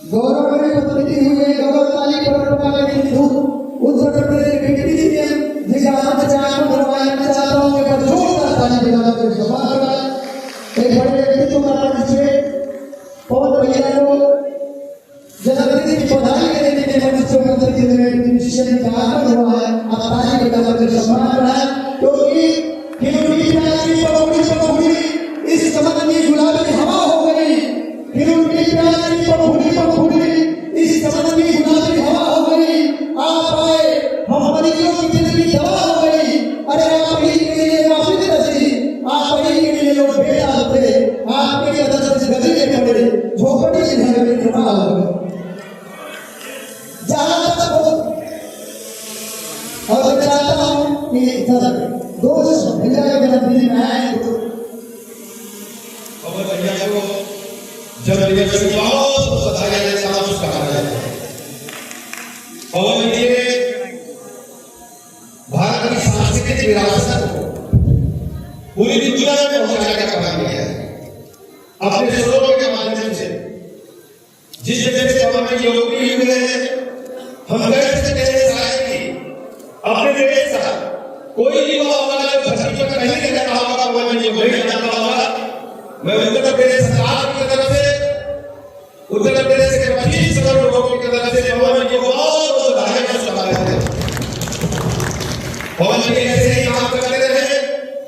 गौरवमय प्रतिनिधि हुए गौरवशाली परंपरा के हिंदू उत्तर प्रदेश के डिप्टी सीएम जिसका आज बनवाया मैं चाहता हूँ कि अगर जोरदार ताली बजाकर सम्मान कराए एक बड़े व्यक्तित्व का पार्टिसिपेट पवन भैया को जन्मदिन की बधाई देने के लिए मुख्यमंत्री जी ने डिसीजन का आगमन हुआ है आप ताली बजाकर सम्मान कराए क्योंकि खिलौनी प्यारी पपहुड़ी इस चमन की गुलाबी हवा हो गई खिलौनी प्यारी पपहुड़ी इस चमन की गुलाबी हवा हो गई आप आए हम मरीजों की दिल की दवा हो गई अरे आप ही के लिए वापिस रसी आप ही के लिए लोग बेटा होते आपके कदम से गली में पड़े झोपड़ी से घर में जमा हो गए जहां तक हो और मैं चाहता हूं कि दोस्त भैया के जन्मदिन में आए और भैया को जन्मदिन की बहुत बधाई देता हूं कहा जाता है और ये भारत की सांस्कृतिक विरासत को पूरी दुनिया में पहुंचाने का काम किया है अपने शोरों के माध्यम से जिस जगह से हमारे योगी हुए हम कह सकते हैं अपने देश का कोई युवा हमारे धरती पर कहीं नहीं रहता होगा वो मुझे नहीं जानता होगा मैं उत्तर प्रदेश सरकार की तरफ से उत्तर प्रदेश के 25 करोड़ लोगों की तरफ से पवन जी को बहुत बधाई देता हूं पवन जी ऐसे ही काम करते रहे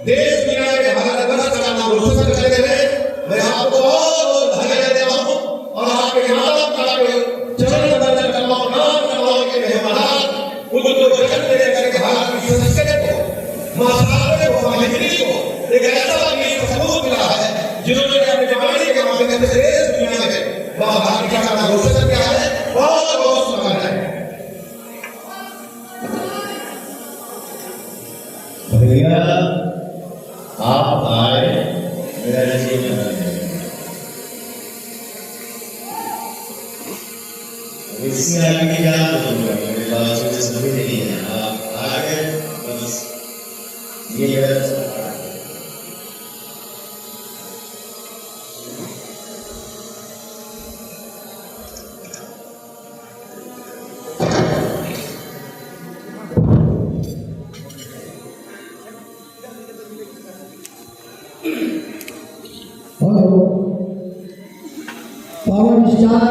देश दुनिया में भारत वर्ष का नाम रोशन करते रहे मैं आपको बहुत बधाई देता हूं और आपके माता पिता के चरण बंदन करता हूं नाम करवाओ के मेहमान उनको जगत में लेकर भारत की संस्कृति को महासागर को महाहिंदी को एक ऐसा सबूत मिला है जिन्होंने अपने वाणी के माध्यम से देश दुनिया में भारत का नाम रोशन किया है बहुत बहुत शुभकामनाएं भैया आप आए मेरा जीवन इसी आगे की क्या बोलूंगा मेरे पास मुझे समझ नहीं है आप आगे बस ये मेरा हेलो पावर स्टार